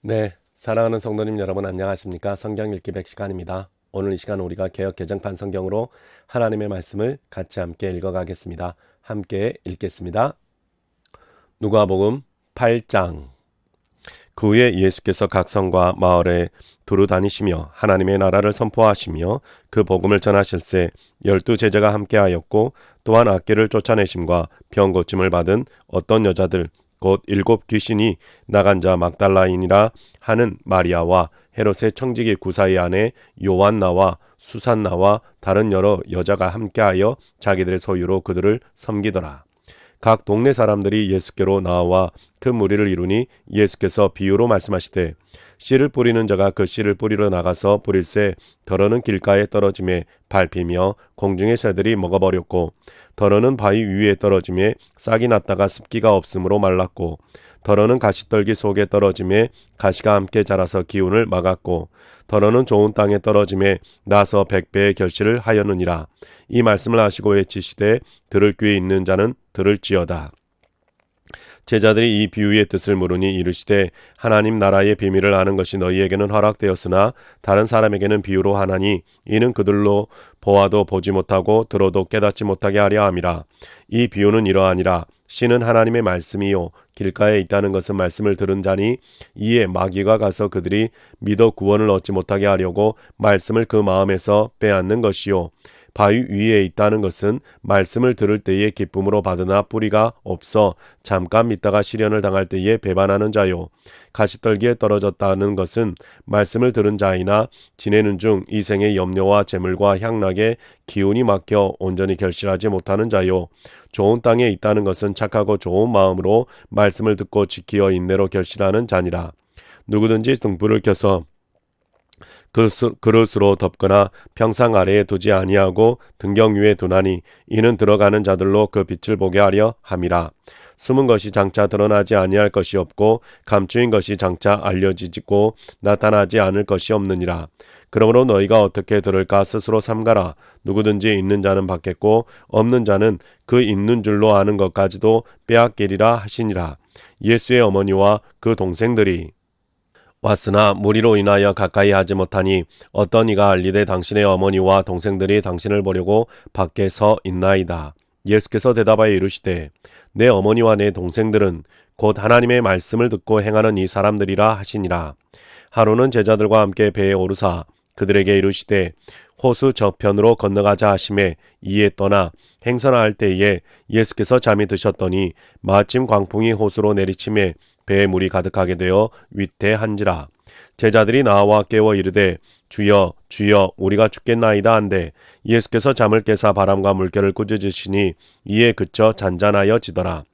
네, 사랑하는 성도님 여러분 안녕하십니까? 성경 읽기 100시간입니다. 오늘 이 시간 우리가 개역 개정판 성경으로 하나님의 말씀을 같이 함께 읽어가겠습니다. 함께 읽겠습니다. 누가복음 8장. 그 후에 예수께서 각 성과 마을에 두루 다니시며 하나님의 나라를 선포하시며 그 복음을 전하실새 12 제자가 함께하였고 또한 악귀를 쫓아내심과 병 고침을 받은 어떤 여자들 곧 7 귀신이 나간 자 막달라인이라 하는 마리아와 헤롯의 청지기 구사의 아내 요한나와 수산나와 다른 여러 여자가 함께하여 자기들의 소유로 그들을 섬기더라. 각 동네 사람들이 예수께로 나와 그 무리를 이루니 예수께서 비유로 말씀하시되 씨를 뿌리는 자가 그 씨를 뿌리러 나가서 뿌릴새 더러는 길가에 떨어짐에 밟히며 공중의 새들이 먹어버렸고 더러는 바위 위에 떨어짐에 싹이 났다가 습기가 없으므로 말랐고 더러는 가시떨기 속에 떨어짐에 가시가 함께 자라서 기운을 막았고 더러는 좋은 땅에 떨어짐에 나서 100배의 결실을 하였느니라. 이 말씀을 하시고 외치시되 들을 귀에 있는 자는 들을지어다. 제자들이 이 비유의 뜻을 물으니 이르시되 하나님 나라의 비밀을 아는 것이 너희에게는 허락되었으나 다른 사람에게는 비유로 하나니 이는 그들로 보아도 보지 못하고 들어도 깨닫지 못하게 하려 함이라. 이 비유는 이러하니라. 씨는 하나님의 말씀이요 길가에 있다는 것은 말씀을 들은 자니 이에 마귀가 가서 그들이 믿어 구원을 얻지 못하게 하려고 말씀을 그 마음에서 빼앗는 것이요 바위 위에 있다는 것은 말씀을 들을 때에 기쁨으로 받으나 뿌리가 없어 잠깐 믿다가 시련을 당할 때에 배반하는 자요. 가시떨기에 떨어졌다는 것은 말씀을 들은 자이나 지내는 중 이 생의 염려와 재물과 향락에 기운이 막혀 온전히 결실하지 못하는 자요. 좋은 땅에 있다는 것은 착하고 좋은 마음으로 말씀을 듣고 지키어 인내로 결실하는 자니라. 누구든지 등불을 켜서 그릇으로 덮거나 평상 아래에 두지 아니하고 등경 위에 두나니 이는 들어가는 자들로 그 빛을 보게 하려 함이라. 숨은 것이 장차 드러나지 아니할 것이 없고 감추인 것이 장차 알려지고 나타나지 않을 것이 없느니라. 그러므로 너희가 어떻게 들을까 스스로 삼가라. 누구든지 있는 자는 받겠고 없는 자는 그 있는 줄로 아는 것까지도 빼앗기리라 하시니라. 예수의 어머니와 그 동생들이 왔으나 무리로 인하여 가까이 하지 못하니 어떤 이가 알리되 당신의 어머니와 동생들이 당신을 보려고 밖에 서 있나이다. 예수께서 대답하여 이르시되 내 어머니와 내 동생들은 곧 하나님의 말씀을 듣고 행하는 이 사람들이라 하시니라. 하루는 제자들과 함께 배에 오르사 그들에게 이르시되 호수 저편으로 건너가자 하심에 이에 떠나 행선할 때에 예수께서 잠이 드셨더니 마침 광풍이 호수로 내리침에 배에 물이 가득하게 되어 위태한지라. 제자들이 나와 깨워 이르되 주여 주여 우리가 죽겠나이다 한데 예수께서 잠을 깨사 바람과 물결을 꾸짖으시니 이에 그쳐 잔잔하여 지더라.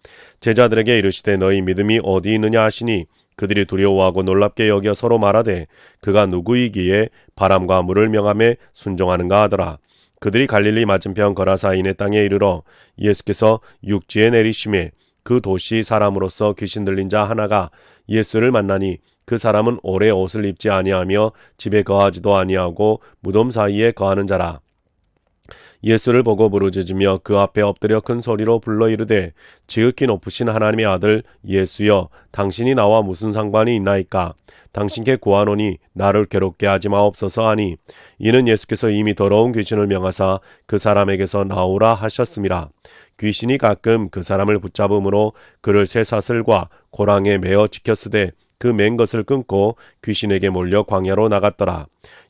제자들에게 이르시되 너희 믿음이 어디 있느냐 하시니 그들이 두려워하고 놀랍게 여겨 서로 말하되 그가 누구이기에 바람과 물을 명함에 순종하는가 하더라. 그들이 갈릴리 맞은편 거라사인의 땅에 이르러 예수께서 육지에 내리심에 그 도시 사람으로서 귀신 들린 자 하나가 예수를 만나니 그 사람은 오래 옷을 입지 아니하며 집에 거하지도 아니하고 무덤 사이에 거하는 자라. 예수를 보고 부르짖으며 그 앞에 엎드려 큰 소리로 불러 이르되 지극히 높으신 하나님의 아들 예수여 당신이 나와 무슨 상관이 있나이까. 당신께 구하노니 나를 괴롭게 하지 마옵소서 하니 이는 예수께서 이미 더러운 귀신을 명하사 그 사람에게서 나오라 하셨음이라. 귀신이 가끔 그 사람을 붙잡음으로 그를 쇠사슬과 고랑에 매어 지켰으되 그 맨 것을 끊고 귀신에게 몰려 광야로 나갔더라.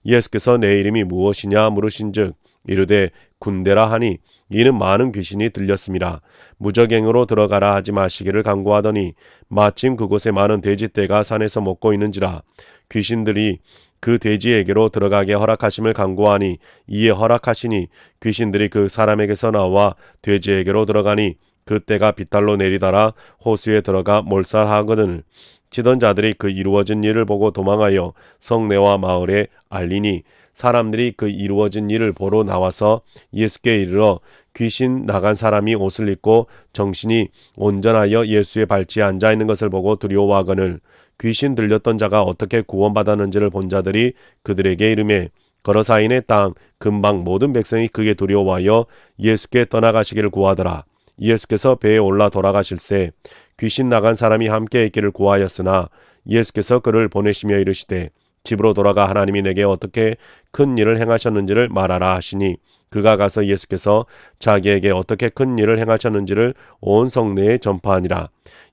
예수께서 내 이름이 무엇이냐 물으신즉 이르되 군대라 하니 이는 많은 귀신이 들렸습니다. 무적행으로 들어가라 하지 마시기를 간구하더니 마침 그곳에 많은 돼지떼가 산에서 먹고 있는지라. 귀신들이 그 돼지에게로 들어가게 허락하심을 간구하니 이에 허락하시니 귀신들이 그 사람에게서 나와 돼지에게로 들어가니 그 떼가 비탈로 내리달아 호수에 들어가 몰살하거든. 치던 자들이 그 이루어진 일을 보고 도망하여 성내와 마을에 알리니 사람들이 그 이루어진 일을 보러 나와서 예수께 이르러 귀신 나간 사람이 옷을 입고 정신이 온전하여 예수의 발치에 앉아 있는 것을 보고 두려워하거늘 귀신 들렸던 자가 어떻게 구원받았는지를 본 자들이 그들에게 이르매 거러사인의 땅 근방 모든 백성이 크게 두려워하여 예수께 떠나가시기를 구하더라. 예수께서 배에 올라 돌아가실새 귀신 나간 사람이 함께 있기를 구하였으나 예수께서 그를 보내시며 이르시되 집으로 돌아가 하나님이 내게 어떻게 큰 일을 행하셨는지를 말하라 하시니 그가 가서 예수께서 자기에게 어떻게 큰 일을 행하셨는지를 온 성내에 전파하니라.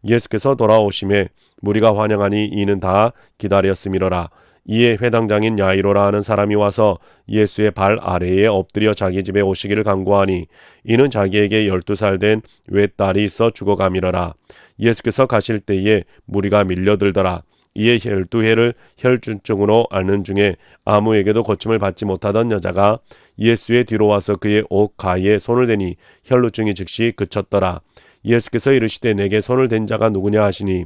예수께서 돌아오심에 무리가 환영하니 이는 다 기다렸음이로라. 이에 회당장인 야이로라 하는 사람이 와서 예수의 발 아래에 엎드려 자기 집에 오시기를 간구하니 이는 자기에게 12살 된 외딸이 있어 죽어감이러라. 예수께서 가실 때에 무리가 밀려들더라. 이에 12해를 혈중증으로 앓는 중에 아무에게도 고침을 받지 못하던 여자가 예수의 뒤로 와서 그의 옷 가위에 손을 대니 혈루증이 즉시 그쳤더라. 예수께서 이르시되 내게 손을 댄 자가 누구냐 하시니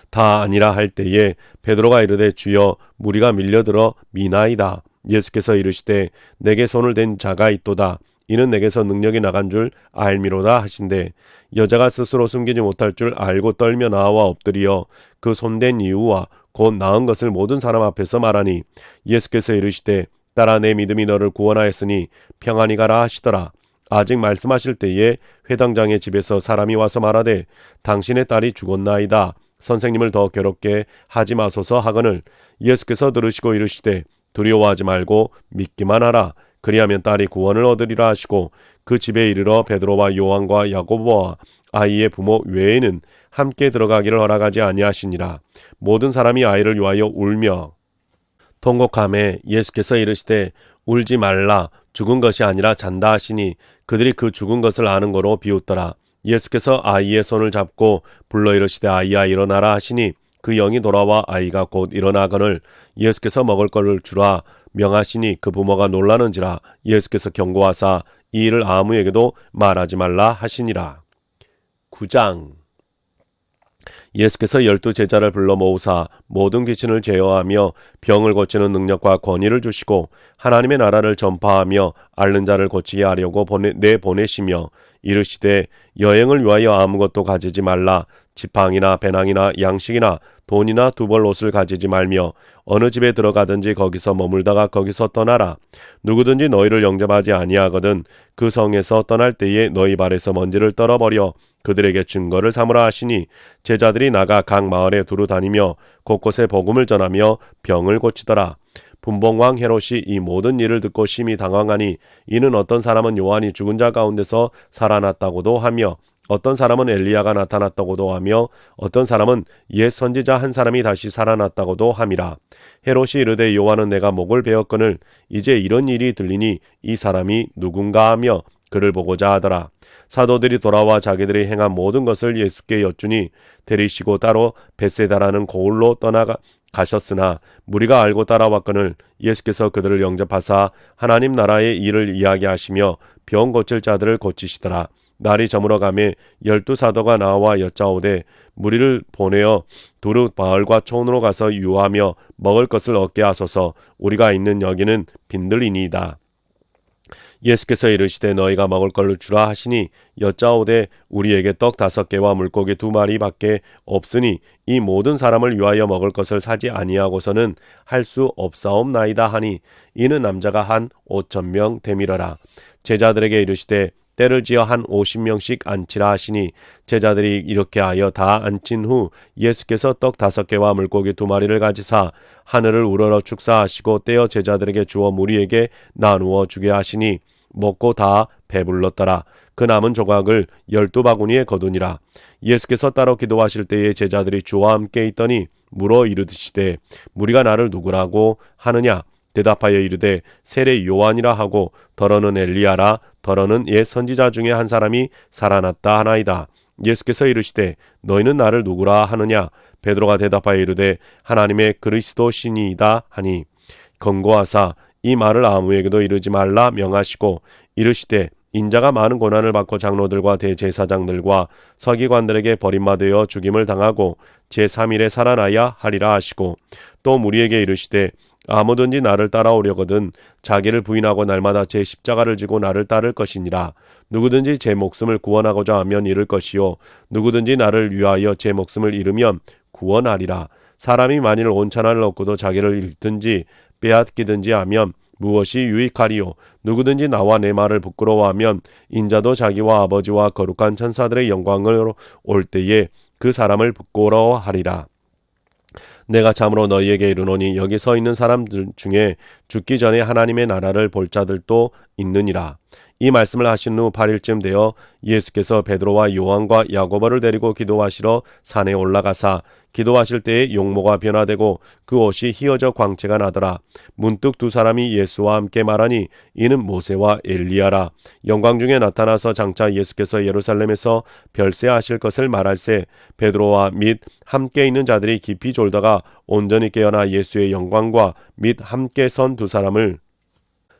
다 아니라 할 때에 베드로가 이르되 주여 무리가 밀려들어 미나이다. 예수께서 이르시되 내게 손을 댄 자가 있도다. 이는 내게서 능력이 나간 줄 알미로다 하신대 여자가 스스로 숨기지 못할 줄 알고 떨며 나와 엎드리어 그 손댄 이유와 곧 나은 것을 모든 사람 앞에서 말하니 예수께서 이르시되 딸아 내 믿음이 너를 구원하였으니 평안히 가라 하시더라. 아직 말씀하실 때에 회당장의 집에서 사람이 와서 말하되 당신의 딸이 죽었나이다. 선생님을 더 괴롭게 하지 마소서 하거늘 예수께서 들으시고 이르시되 두려워하지 말고 믿기만 하라. 그리하면 딸이 구원을 얻으리라 하시고 그 집에 이르러 베드로와 요한과 야고보와 아이의 부모 외에는 함께 들어가기를 허락하지 아니하시니라. 모든 사람이 아이를 위하여 울며 통곡하매 예수께서 이르시되 울지 말라. 죽은 것이 아니라 잔다 하시니 그들이 그 죽은 것을 아는 거로 비웃더라. 예수께서 아이의 손을 잡고 불러 이르시되 아이야 일어나라 하시니 그 영이 돌아와 아이가 곧 일어나거늘 예수께서 먹을 것을 주라 명하시니 그 부모가 놀라는지라. 예수께서 경고하사 이 일을 아무에게도 말하지 말라 하시니라. 9장 예수께서 12제자를 불러 모으사 모든 귀신을 제어하며 병을 고치는 능력과 권위를 주시고 하나님의 나라를 전파하며 앓는 자를 고치게 하려고 내보내시며 이르시되 여행을 위하여 아무것도 가지지 말라. 지팡이나 배낭이나 양식이나 돈이나 두 벌 옷을 가지지 말며 어느 집에 들어가든지 거기서 머물다가 거기서 떠나라. 누구든지 너희를 영접하지 아니하거든 그 성에서 떠날 때에 너희 발에서 먼지를 떨어버려 그들에게 증거를 삼으라 하시니 제자들이 나가 각 마을에 두루 다니며 곳곳에 복음을 전하며 병을 고치더라. 분봉왕 헤롯이 이 모든 일을 듣고 심히 당황하니 이는 어떤 사람은 요한이 죽은 자 가운데서 살아났다고도 하며 어떤 사람은 엘리야가 나타났다고도 하며 어떤 사람은 옛 선지자 한 사람이 다시 살아났다고도 함이라. 헤롯이 이르되 요한은 내가 목을 베었거늘 이제 이런 일이 들리니 이 사람이 누군가 하며 그를 보고자 하더라. 사도들이 돌아와 자기들이 행한 모든 것을 예수께 여쭈니 데리시고 따로 벳세다라는 고을로 가셨으나 무리가 알고 따라왔거늘 예수께서 그들을 영접하사 하나님 나라의 일을 이야기하시며 병 고칠 자들을 고치시더라. 날이 저물어가매 12사도가 나와 여짜오되 무리를 보내어 두루 바을과 촌으로 가서 유하며 먹을 것을 얻게 하소서. 우리가 있는 여기는 빈들이니이다. 예수께서 이르시되 너희가 먹을 걸로 주라 하시니 여짜오되 우리에게 떡 5개와 물고기 2마리밖에 없으니 이 모든 사람을 위하여 먹을 것을 사지 아니하고서는 할 수 없사옵나이다 하니 이는 남자가 한 5,000명 되밀어라. 제자들에게 이르시되 때를 지어 한 50명씩 앉히라 하시니 제자들이 이렇게 하여 다 앉힌 후 예수께서 떡 5개와 물고기 2마리를 가지사 하늘을 우러러 축사하시고 떼어 제자들에게 주어 무리에게 나누어 주게 하시니 먹고 다 배불렀더라. 그 남은 조각을 12바구니에 거두니라. 예수께서 따로 기도하실 때에 제자들이 주와 함께 있더니 물어 이르시되 무리가 나를 누구라고 하느냐? 대답하여 이르되 세례 요한이라 하고 더러는 엘리야라 더러는 옛 선지자 중에 한 사람이 살아났다 하나이다. 예수께서 이르시되 너희는 나를 누구라 하느냐? 베드로가 대답하여 이르되 하나님의 그리스도시니이다 하니 권고하사 이 말을 아무에게도 이르지 말라 명하시고 이르시되 인자가 많은 고난을 받고 장로들과 대제사장들과 서기관들에게 버림받아 죽임을 당하고 제3일에 살아나야 하리라 하시고 또 무리에게 이르시되 아무든지 나를 따라오려거든 자기를 부인하고 날마다 제 십자가를 지고 나를 따를 것이니라. 누구든지 제 목숨을 구원하고자 하면 잃을 것이요 누구든지 나를 위하여 제 목숨을 잃으면 구원하리라. 사람이 만일 온 천하를 얻고도 자기를 잃든지 빼앗기든지 하면 무엇이 유익하리요? 누구든지 나와 내 말을 부끄러워하면 인자도 자기와 아버지와 거룩한 천사들의 영광으로 올 때에 그 사람을 부끄러워하리라. 내가 참으로 너희에게 이르노니 여기 서 있는 사람들 중에 죽기 전에 하나님의 나라를 볼 자들도 있느니라. 이 말씀을 하신 후 8일쯤 되어 예수께서 베드로와 요한과 야고보를 데리고 기도하시러 산에 올라가사 기도하실 때에 용모가 변화되고 그 옷이 휘어져 광채가 나더라. 문득 두 사람이 예수와 함께 말하니 이는 모세와 엘리야라. 영광 중에 나타나서 장차 예수께서 예루살렘에서 별세하실 것을 말할새 베드로와 및 함께 있는 자들이 깊이 졸다가 온전히 깨어나 예수의 영광과 및 함께 선 두 사람을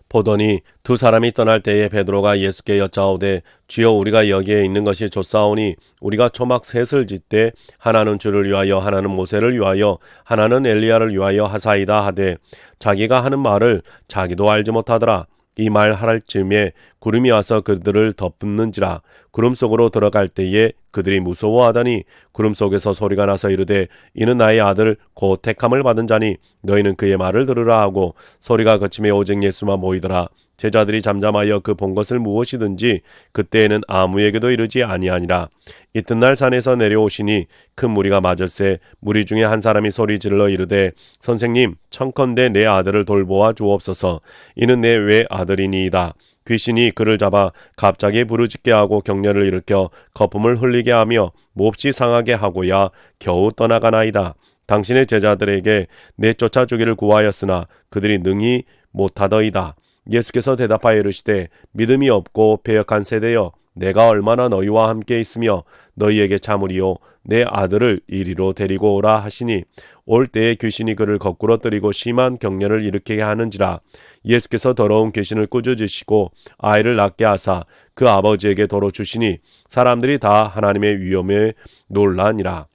보더니 두 사람이 떠날 때에 베드로가 예수께 여짜오되 주여 우리가 여기에 있는 것이 좋사오니 우리가 초막 셋을 짓되 하나는 주를 위하여 하나는 모세를 위하여 하나는 엘리야를 위하여 하사이다 하되 자기가 하는 말을 자기도 알지 못하더라. 이 말 할 즈음에 구름이 와서 그들을 덮는지라. 구름 속으로 들어갈 때에 그들이 무서워하더니 구름 속에서 소리가 나서 이르되 이는 나의 아들 곧 택함을 받은 자니 너희는 그의 말을 들으라 하고 소리가 그침에 오직 예수만 보이더라. 제자들이 잠잠하여 그 본 것을 무엇이든지 그때에는 아무에게도 이르지 아니하니라. 이튿날 산에서 내려오시니 큰 무리가 맞을새 무리 중에 한 사람이 소리 질러 이르되 선생님 청컨대 내 아들을 돌보아 주옵소서. 이는 내 외아들이니이다. 귀신이 그를 잡아 갑자기 부르짖게 하고 격려를 일으켜 거품을 흘리게 하며 몹시 상하게 하고야 겨우 떠나가나이다. 당신의 제자들에게 내쫓아 주기를 구하였으나 그들이 능히 못하더이다. 예수께서 대답하여 이르시되 믿음이 없고 배역한 세대여 내가 얼마나 너희와 함께 있으며 너희에게 참으리요 내 아들을 이리로 데리고 오라 하시니 올 때에 귀신이 그를 거꾸로 뜨리고 심한 격려를 일으키게 하는지라. 예수께서 더러운 귀신을 꾸짖으시고 아이를 낳게 하사 그 아버지에게 도로 주시니 사람들이 다 하나님의 위엄에 놀라니라.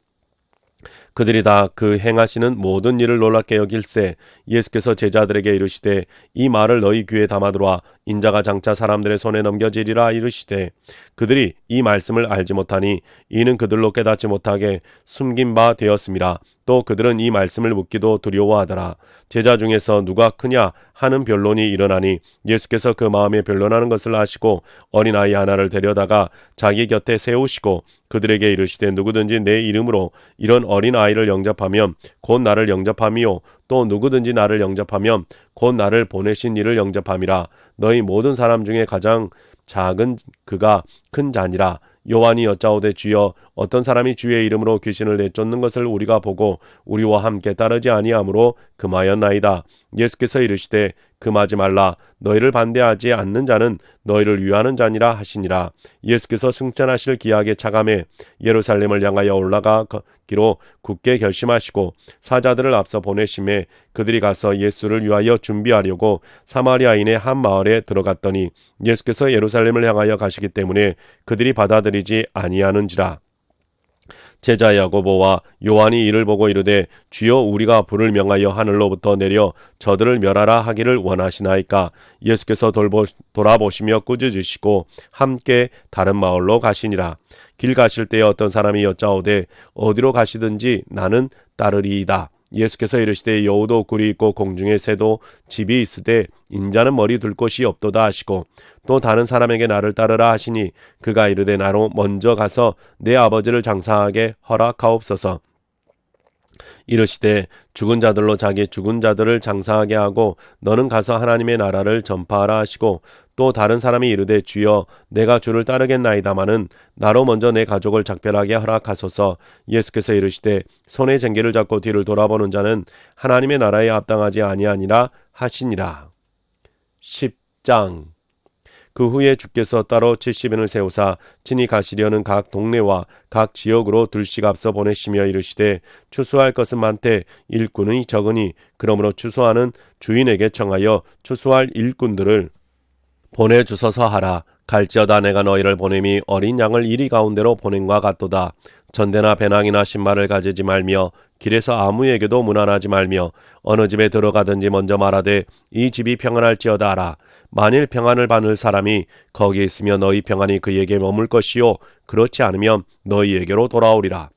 그들이 다 그 행하시는 모든 일을 놀랍게 여길새 예수께서 제자들에게 이르시되 이 말을 너희 귀에 담아두라. 인자가 장차 사람들의 손에 넘겨지리라 이르시되 그들이 이 말씀을 알지 못하니 이는 그들로 깨닫지 못하게 숨긴 바 되었음이라. 또 그들은 이 말씀을 묻기도 두려워하더라. 제자 중에서 누가 크냐 하는 변론이 일어나니 예수께서 그 마음에 변론하는 것을 아시고 어린아이 하나를 데려다가 자기 곁에 세우시고 그들에게 이르시되 누구든지 내 이름으로 이런 어린아이를 영접하면 곧 나를 영접함이요 또 누구든지 나를 영접하면 곧 나를 보내신 이를 영접함이라. 너희 모든 사람 중에 가장 작은 그가 큰 자니라. 요한이 여짜오되 주여 어떤 사람이 주의 이름으로 귀신을 내쫓는 것을 우리가 보고 우리와 함께 따르지 아니하므로 금하였나이다. 예수께서 이르시되 금하지 말라. 너희를 반대하지 않는 자는 너희를 위하는 자니라 하시니라. 예수께서 승천하실 기약에 차감해 예루살렘을 향하여 올라가기로 굳게 결심하시고 사자들을 앞서 보내심에 그들이 가서 예수를 위하여 준비하려고 사마리아인의 한 마을에 들어갔더니 예수께서 예루살렘을 향하여 가시기 때문에 그들이 받아들이지 아니하는지라. 제자 야고보와 요한이 이를 보고 이르되 주여 우리가 불을 명하여 하늘로부터 내려 저들을 멸하라 하기를 원하시나이까. 예수께서 돌아보시며 꾸짖으시고 함께 다른 마을로 가시니라. 길 가실 때에 어떤 사람이 여짜오되 어디로 가시든지 나는 따르리이다. 예수께서 이르시되 여우도 굴이 있고 공중에 새도 집이 있으되 인자는 머리 둘 곳이 없도다 하시고 또 다른 사람에게 나를 따르라 하시니 그가 이르되 나로 먼저 가서 내 아버지를 장사하게 허락하옵소서. 이르시되 죽은 자들로 자기 죽은 자들을 장사하게 하고 너는 가서 하나님의 나라를 전파하라 하시고 또 다른 사람이 이르되 주여 내가 주를 따르겠나이다마는 나로 먼저 내 가족을 작별하게 허락하소서. 예수께서 이르시되 손에 쟁기를 잡고 뒤를 돌아보는 자는 하나님의 나라에 합당하지 아니하니라 하시니라. 10장. 그 후에 주께서 따로 70인을 세우사 친히 가시려는 각 동네와 각 지역으로 둘씩 앞서 보내시며 이르시되 추수할 것은 많되 일꾼이 적으니 그러므로 추수하는 주인에게 청하여 추수할 일꾼들을 보내주소서 하라. 갈지어다 내가 너희를 보냄이 어린 양을 이리 가운데로 보냄과 같도다. 전대나 배낭이나 신발을 가지지 말며 길에서 아무에게도 문안하지 말며 어느 집에 들어가든지 먼저 말하되 이 집이 평안할지어다 하라. 만일 평안을 받을 사람이 거기 있으며 너희 평안이 그에게 머물 것이요 그렇지 않으면 너희에게로 돌아오리라.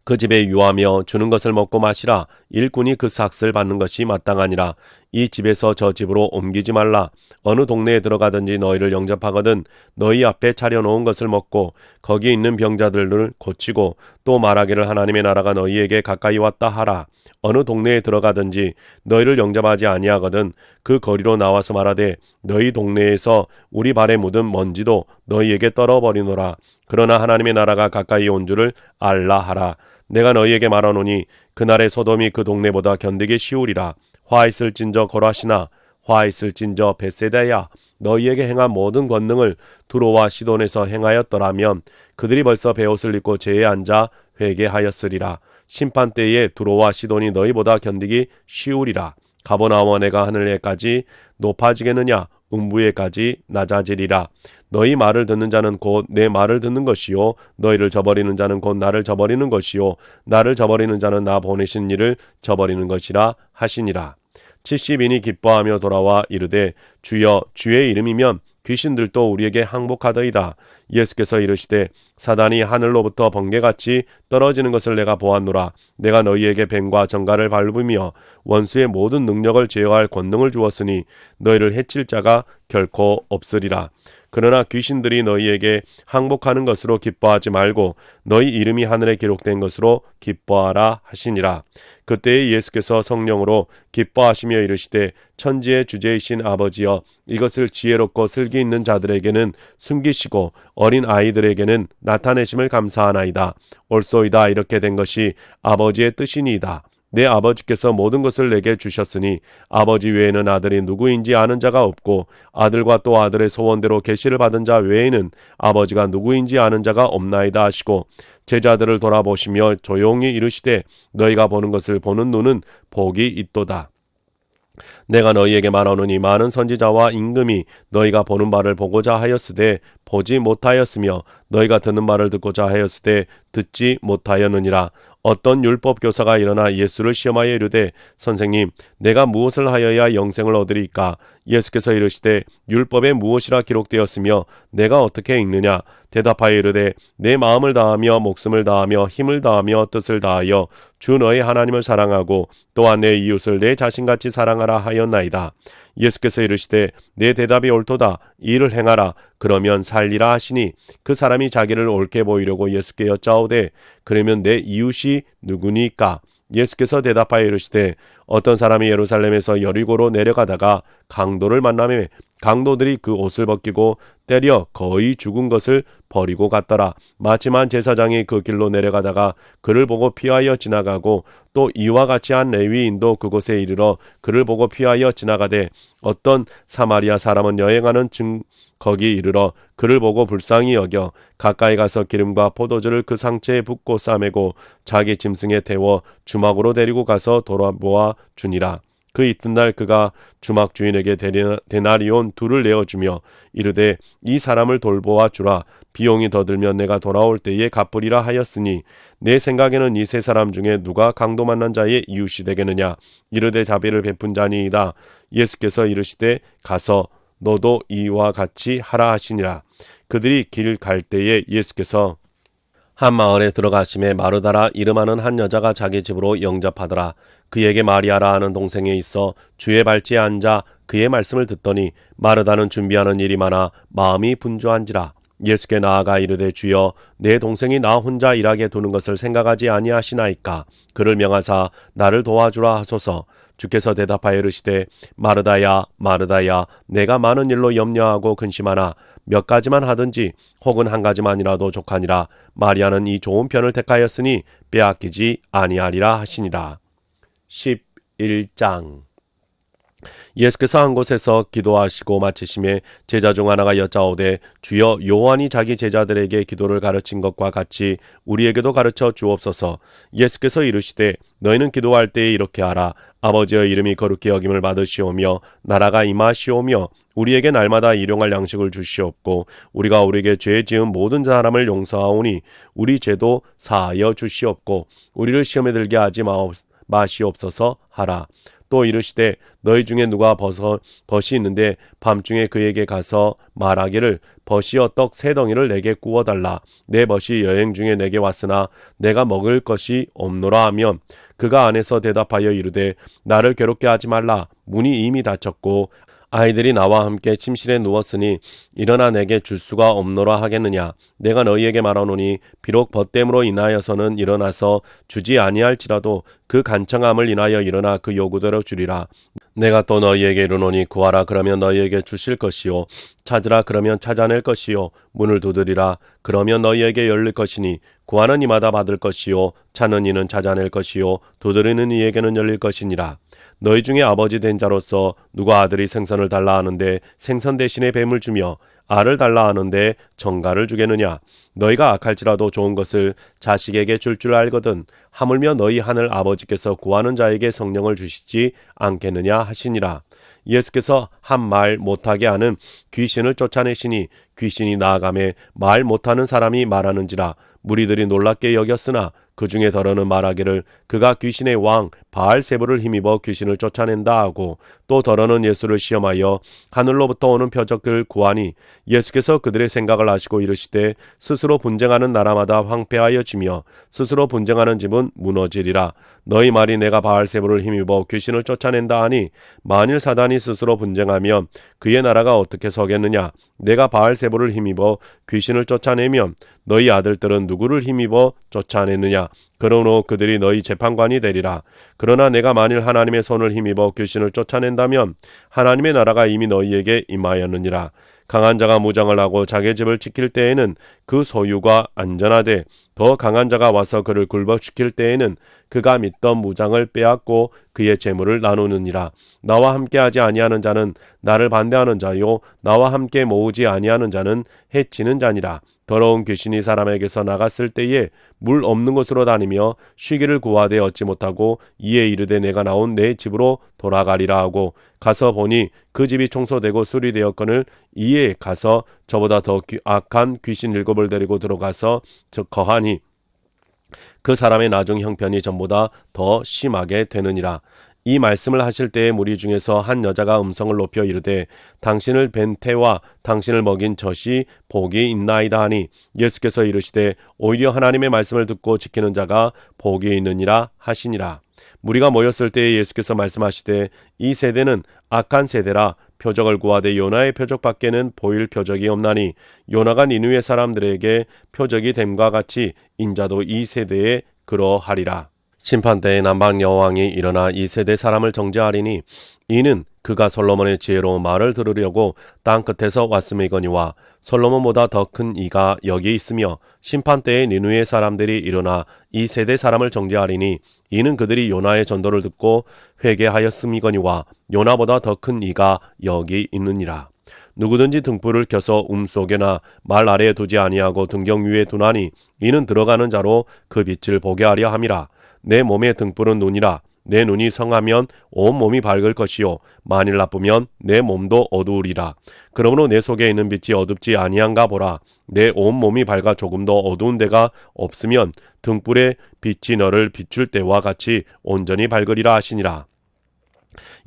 그 집에 유하며 주는 것을 먹고 마시라. 일꾼이 그 삭을 받는 것이 마땅하니라. 이 집에서 저 집으로 옮기지 말라. 어느 동네에 들어가든지 너희를 영접하거든 너희 앞에 차려놓은 것을 먹고 거기 있는 병자들을 고치고 또 말하기를 하나님의 나라가 너희에게 가까이 왔다 하라. 어느 동네에 들어가든지 너희를 영접하지 아니하거든 그 거리로 나와서 말하되 너희 동네에서 우리 발에 묻은 먼지도 너희에게 떨어버리노라. 그러나 하나님의 나라가 가까이 온 줄을 알라 하라. 내가 너희에게 말하노니 그날의 소돔이 그 동네보다 견디기 쉬우리라. 화 있을진저 거라시나 화 있을진저 벳세다야. 너희에게 행한 모든 권능을 두로와 시돈에서 행하였더라면 그들이 벌써 베옷을 입고 제에 앉아 회개하였으리라. 심판 때에 두로와 시돈이 너희보다 견디기 쉬우리라. 가버나움아 내가 하늘에까지 높아지겠느냐 음부에까지 낮아지리라. 너희 말을 듣는 자는 곧 내 말을 듣는 것이요 너희를 저버리는 자는 곧 나를 저버리는 것이요 나를 저버리는 자는 나 보내신 이를 저버리는 것이라 하시니라. 70인이 기뻐하며 돌아와 이르되 주여 주의 이름이면 귀신들도 우리에게 항복하더이다. 예수께서 이르시되 사단이 하늘로부터 번개같이 떨어지는 것을 내가 보았노라. 내가 너희에게 뱀과 정갈을 밟으며 원수의 모든 능력을 제어할 권능을 주었으니 너희를 해칠 자가 결코 없으리라. 그러나 귀신들이 너희에게 항복하는 것으로 기뻐하지 말고 너희 이름이 하늘에 기록된 것으로 기뻐하라 하시니라. 그때에 예수께서 성령으로 기뻐하시며 이르시되 천지의 주제이신 아버지여 이것을 지혜롭고 슬기 있는 자들에게는 숨기시고 어린 아이들에게는 나타내심을 감사하나이다. 옳소이다. 이렇게 된 것이 아버지의 뜻이니이다. 내 아버지께서 모든 것을 내게 주셨으니 아버지 외에는 아들이 누구인지 아는 자가 없고 아들과 또 아들의 소원대로 계시를 받은 자 외에는 아버지가 누구인지 아는 자가 없나이다 하시고 제자들을 돌아보시며 조용히 이르시되 너희가 보는 것을 보는 눈은 복이 있도다. 내가 너희에게 말하노니 많은 선지자와 임금이 너희가 보는 바를 보고자 하였으되 보지 못하였으며 너희가 듣는 바를 듣고자 하였으되 듣지 못하였느니라. 어떤 율법 교사가 일어나 예수를 시험하여 이르되 선생님 내가 무엇을 하여야 영생을 얻으리까? 예수께서 이르시되 율법에 무엇이라 기록되었으며 내가 어떻게 읽느냐? 대답하여 이르되 내 마음을 다하며 목숨을 다하며 힘을 다하며 뜻을 다하여 주 너의 하나님을 사랑하고 또한 내 이웃을 내 자신같이 사랑하라 하였나이다. 예수께서 이르시되 내 대답이 옳도다. 이를 행하라. 그러면 살리라 하시니 그 사람이 자기를 옳게 보이려고 예수께 여짜오되 그러면 내 이웃이 누구니까? 예수께서 대답하여 이르시되 어떤 사람이 예루살렘에서 여리고로 내려가다가 강도를 만나매 강도들이 그 옷을 벗기고 때려 거의 죽은 것을 버리고 갔더라. 마침한 제사장이 그 길로 내려가다가 그를 보고 피하여 지나가고 또 이와 같이 한 레위인도 그곳에 이르러 그를 보고 피하여 지나가되 어떤 사마리아 사람은 여행하는 거기 이르러 그를 보고 불쌍히 여겨 가까이 가서 기름과 포도주를 그 상체에 붓고 싸매고 자기 짐승에 태워 주막으로 데리고 가서 돌아보아 주니라. 그 이튿날 그가 주막 주인에게 데나리온 2를 내어주며 이르되 이 사람을 돌보아 주라. 비용이 더 들면 내가 돌아올 때에 갚으리라 하였으니 내 생각에는 이 세 사람 중에 누가 강도 만난 자의 이웃이 되겠느냐? 이르되 자비를 베푼 자니이다. 예수께서 이르시되 가서 너도 이와 같이 하라 하시니라. 그들이 길 갈 때에 예수께서 한 마을에 들어가심에 마르다라 이름하는 한 여자가 자기 집으로 영접하더라. 그에게 마리아라 하는 동생이 있어 주의 발치에 앉아 그의 말씀을 듣더니 마르다는 준비하는 일이 많아 마음이 분주한지라. 예수께 나아가 이르되 주여 내 동생이 나 혼자 일하게 두는 것을 생각하지 아니하시나이까? 그를 명하사 나를 도와주라 하소서. 주께서 대답하여 이르시되 마르다야 마르다야 내가 많은 일로 염려하고 근심하나 몇 가지만 하든지 혹은 한 가지만이라도 족하니라. 마리아는 이 좋은 편을 택하였으니 빼앗기지 아니하리라 하시니라. 11장. 예수께서 한 곳에서 기도하시고 마치심에 제자 중 하나가 여짜오되 주여 요한이 자기 제자들에게 기도를 가르친 것과 같이 우리에게도 가르쳐 주옵소서. 예수께서 이르시되 너희는 기도할 때에 이렇게 하라. 아버지의 이름이 거룩히 여김을 받으시오며 나라가 임하시오며 우리에게 날마다 일용할 양식을 주시옵고 우리가 우리에게 죄 지은 모든 사람을 용서하오니 우리 죄도 사하여 주시옵고 우리를 시험에 들게 하지 마시옵소서 하라. 또 이르시되 너희 중에 누가 벗이 있는데 밤중에 그에게 가서 말하기를 벗이여 떡 세 덩이를 내게 구워달라. 내 벗이 여행 중에 내게 왔으나 내가 먹을 것이 없노라 하면 그가 안에서 대답하여 이르되 나를 괴롭게 하지 말라. 문이 이미 닫혔고 아이들이 나와 함께 침실에 누웠으니 일어나 내게 줄 수가 없노라 하겠느냐. 내가 너희에게 말하노니 비록 벗됨으로 인하여서는 일어나서 주지 아니할지라도 그 간청함을 인하여 일어나 그 요구대로 주리라. 내가 또 너희에게 이르노니 구하라 그러면 너희에게 주실 것이요 찾으라 그러면 찾아낼 것이요 문을 두드리라 그러면 너희에게 열릴 것이니 구하는 이마다 받을 것이요 찾는 이는 찾아낼 것이요 두드리는 이에게는 열릴 것이니라. 너희 중에 아버지 된 자로서 누가 아들이 생선을 달라 하는데 생선 대신에 뱀을 주며 알을 달라 하는데 정갈을 주겠느냐. 너희가 악할지라도 좋은 것을 자식에게 줄 줄 알거든 하물며 너희 하늘 아버지께서 구하는 자에게 성령을 주시지 않겠느냐 하시니라. 예수께서 한 말 못하게 하는 귀신을 쫓아내시니 귀신이 나아가매 말 못하는 사람이 말하는지라. 무리들이 놀랍게 여겼으나 그 중에 더러는 말하기를 그가 귀신의 왕 바알세불을 힘입어 귀신을 쫓아낸다 하고 또 더러는 예수를 시험하여 하늘로부터 오는 표적을 구하니 예수께서 그들의 생각을 아시고 이르시되 스스로 분쟁하는 나라마다 황폐하여지며 스스로 분쟁하는 집은 무너지리라. 너희 말이 내가 바알세불을 힘입어 귀신을 쫓아낸다 하니 만일 사단이 스스로 분쟁하면 그의 나라가 어떻게 서겠느냐. 내가 바알세불을 힘입어 귀신을 쫓아내면 너희 아들들은 누구를 힘입어 쫓아내느냐. 그러므로 그들이 너희 재판관이 되리라. 그러나 내가 만일 하나님의 손을 힘입어 귀신을 쫓아낸다면 하나님의 나라가 이미 너희에게 임하였느니라. 강한 자가 무장을 하고 자기 집을 지킬 때에는 그 소유가 안전하되 더 강한 자가 와서 그를 굴복시킬 때에는 그가 믿던 무장을 빼앗고 그의 재물을 나누느니라. 나와 함께하지 아니하는 자는 나를 반대하는 자요 나와 함께 모으지 아니하는 자는 해치는 자니라. 더러운 귀신이 사람에게서 나갔을 때에 물 없는 곳으로 다니며 쉬기를 구하되 얻지 못하고 이에 이르되 내가 나온 내 집으로 돌아가리라 하고 가서 보니 그 집이 청소되고 수리되었거늘 이에 가서 저보다 더 악한 귀신 7을 데리고 들어가서 거하니 그 사람의 나중 형편이 전보다 더 심하게 되느니라. 이 말씀을 하실 때에 무리 중에서 한 여자가 음성을 높여 이르되 당신을 뵌 태와 당신을 먹인 젖이 복이 있나이다 하니 예수께서 이르시되 오히려 하나님의 말씀을 듣고 지키는 자가 복이 있느니라 하시니라. 무리가 모였을 때에 예수께서 말씀하시되 이 세대는 악한 세대라. 표적을 구하되 요나의 표적밖에는 보일 표적이 없나니 요나가 니느웨 사람들에게 표적이 됨과 같이 인자도 이 세대에 그러하리라. 심판때에 남방 여호왕이 일어나 이 세대 사람을 정죄하리니 이는 그가 솔로몬의 지혜로운 말을 들으려고 땅 끝에서 왔음이거니와 솔로몬보다 더 큰 이가 여기 있으며 심판때에 니느웨 사람들이 일어나 이 세대 사람을 정죄하리니 이는 그들이 요나의 전도를 듣고 회개하였음이거니와 요나보다 더 큰 이가 여기 있느니라. 누구든지 등불을 켜서 속에나 말 아래에 두지 아니하고 등경 위에 두나니 이는 들어가는 자로 그 빛을 보게 하려 함이라. 내 몸의 등불은 눈이라. 내 눈이 성하면 온 몸이 밝을 것이요 만일 나쁘면 내 몸도 어두우리라. 그러므로 내 속에 있는 빛이 어둡지 아니한가 보라. 내 온 몸이 밝아 조금도 어두운 데가 없으면 등불의 빛이 너를 비출 때와 같이 온전히 밝으리라 하시니라.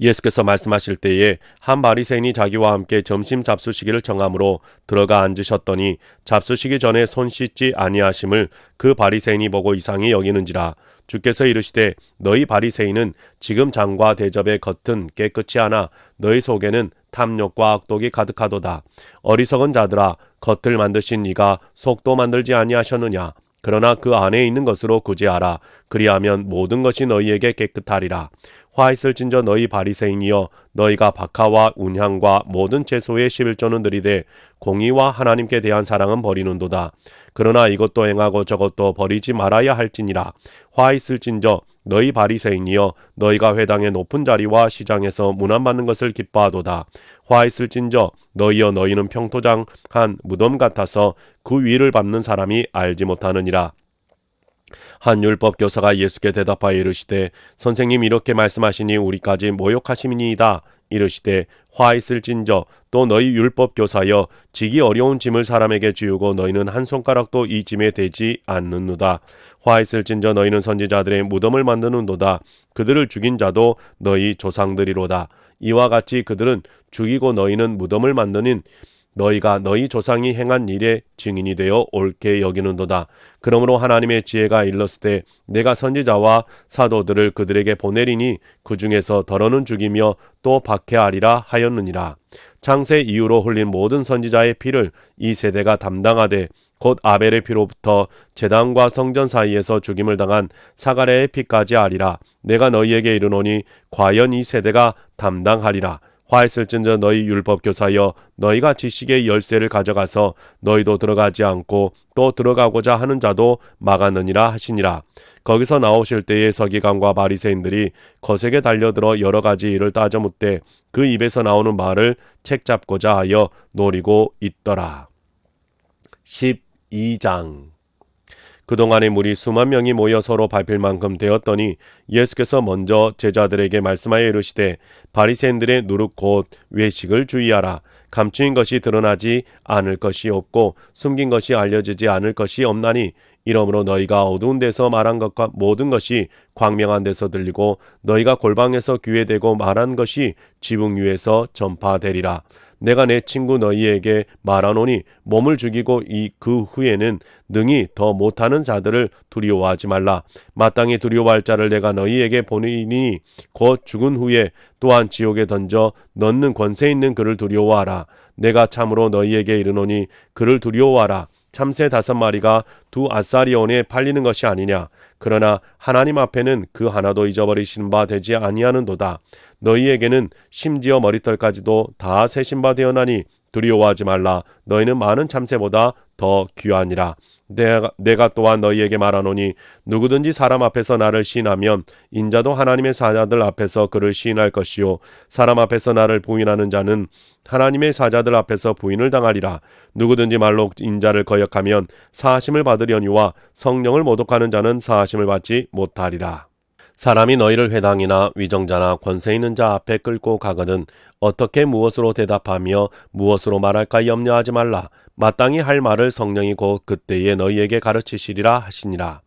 예수께서 말씀하실 때에 한 바리새인이 자기와 함께 점심 잡수시기를 정함으로 들어가 앉으셨더니 잡수시기 전에 손 씻지 아니하심을 그 바리새인이 보고 이상히 여기는지라. 주께서 이르시되 너희 바리새인은 지금 장과 대접의 겉은 깨끗이 하나 너희 속에는 탐욕과 악독이 가득하도다. 어리석은 자들아 겉을 만드신 이가 속도 만들지 아니하셨느냐. 그러나 그 안에 있는 것으로 구제하라. 그리하면 모든 것이 너희에게 깨끗하리라. 화 있을진저 너희 바리새인이여 너희가 박하와 운향과 모든 채소의 11조는 들이되 공의와 하나님께 대한 사랑은 버리는도다. 그러나 이것도 행하고 저것도 버리지 말아야 할지니라. 화 있을진저 너희 바리새인이여 너희가 회당의 높은 자리와 시장에서 문안받는 것을 기뻐하도다. 화 있을진저 너희여 너희는 평토장한 무덤 같아서 그 위를 밟는 사람이 알지 못하느니라. 한 율법 교사가 예수께 대답하여 이르시되 선생님 이렇게 말씀하시니 우리까지 모욕하심이니이다. 이르시되 화 있을진저 또 너희 율법 교사여 지기 어려운 짐을 사람에게 지우고 너희는 한 손가락도 이 짐에 대지 않는도다. 화 있을진저 너희는 선지자들의 무덤을 만드는도다. 그들을 죽인 자도 너희 조상들이로다. 이와 같이 그들은 죽이고 너희는 무덤을 만드는 너희가 너희 조상이 행한 일의 증인이 되어 옳게 여기는도다. 그러므로 하나님의 지혜가 일렀을 때 내가 선지자와 사도들을 그들에게 보내리니 그 중에서 더러는 죽이며 또 박해하리라 하였느니라. 창세 이후로 흘린 모든 선지자의 피를 이 세대가 담당하되 곧 아벨의 피로부터 제단과 성전 사이에서 죽임을 당한 사가랴의 피까지 하리라. 내가 너희에게 이르노니 과연 이 세대가 담당하리라. 화 있을진저 너희 율법 교사여 너희가 지식의 열쇠를 가져가서 너희도 들어가지 않고 또 들어가고자 하는 자도 막았느니라 하시니라. 거기서 나오실 때에 서기관과 바리새인들이 거세게 달려들어 여러 가지 일을 따져 묻되 그 입에서 나오는 말을 책잡고자 하여 노리고 있더라. 12장. 그동안의 무리 수만 명이 모여 서로 밟힐 만큼 되었더니 예수께서 먼저 제자들에게 말씀하여 이르시되 바리새인들의 누룩 곧 외식을 주의하라. 감추인 것이 드러나지 않을 것이 없고 숨긴 것이 알려지지 않을 것이 없나니 이러므로 너희가 어두운 데서 말한 것과 모든 것이 광명한 데서 들리고 너희가 골방에서 귀에 대고 말한 것이 지붕 위에서 전파되리라. 내가 내 친구 너희에게 말하노니 몸을 죽이고 그 후에는 능히 더 못하는 자들을 두려워하지 말라. 마땅히 두려워할 자를 내가 너희에게 보내니 곧 죽은 후에 또한 지옥에 던져 넣는 권세 있는 그를 두려워하라. 내가 참으로 너희에게 이르노니 그를 두려워하라. 참새 5마리가 2 아사리온에 팔리는 것이 아니냐. 그러나 하나님 앞에는 그 하나도 잊어버리신 바 되지 아니하는도다. 너희에게는 심지어 머리털까지도 다 세신 바 되었나니 두려워하지 말라. 너희는 많은 참새보다 더 귀하니라. 내가 또한 너희에게 말하노니 누구든지 사람 앞에서 나를 시인하면 인자도 하나님의 사자들 앞에서 그를 시인할 것이요 사람 앞에서 나를 부인하는 자는 하나님의 사자들 앞에서 부인을 당하리라. 누구든지 말로 인자를 거역하면 사하심을 받으려니와 성령을 모독하는 자는 사하심을 받지 못하리라. 사람이 너희를 회당이나 위정자나 권세 있는 자 앞에 끌고 가거든 어떻게 무엇으로 대답하며 무엇으로 말할까 염려하지 말라. 마땅히 할 말을 성령이 곧 그때에 너희에게 가르치시리라 하시니라.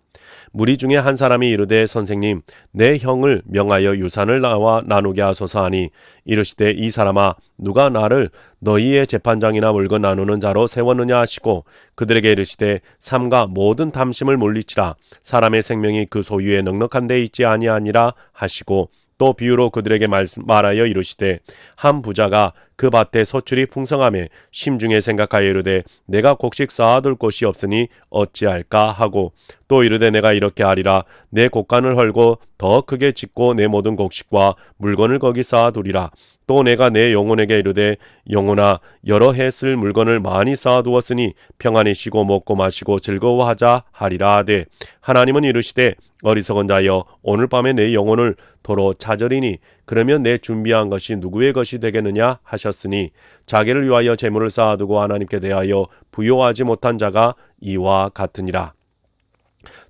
무리 중에 한 사람이 이르되 선생님 내 형을 명하여 유산을 나와 나누게 하소서 하니 이르시되 이 사람아 누가 나를 너희의 재판장이나 물건 나누는 자로 세웠느냐 하시고 그들에게 이르시되 삼가 모든 탐심을 물리치라. 사람의 생명이 그 소유에 넉넉한 데 있지 아니하니라 하시고 또 비유로 그들에게 말하여 이르시되 한 부자가 그 밭에 소출이 풍성하며 심중에 생각하여 이르되 내가 곡식 쌓아둘 곳이 없으니 어찌할까 하고 또 이르되 내가 이렇게 하리라. 내 곡간을 헐고 더 크게 짓고 내 모든 곡식과 물건을 거기 쌓아두리라. 또 내가 내 영혼에게 이르되 영혼아 여러 해 쓸 물건을 많이 쌓아두었으니 평안히 쉬고 먹고 마시고 즐거워하자 하리라 하되 하나님은 이르시되 어리석은 자여 오늘 밤에 내 영혼을 도로 찾으리니 그러면 내 준비한 것이 누구의 것이 되겠느냐 하셨으니 자기를 위하여 재물을 쌓아두고 하나님께 대하여 부요하지 못한 자가 이와 같으니라.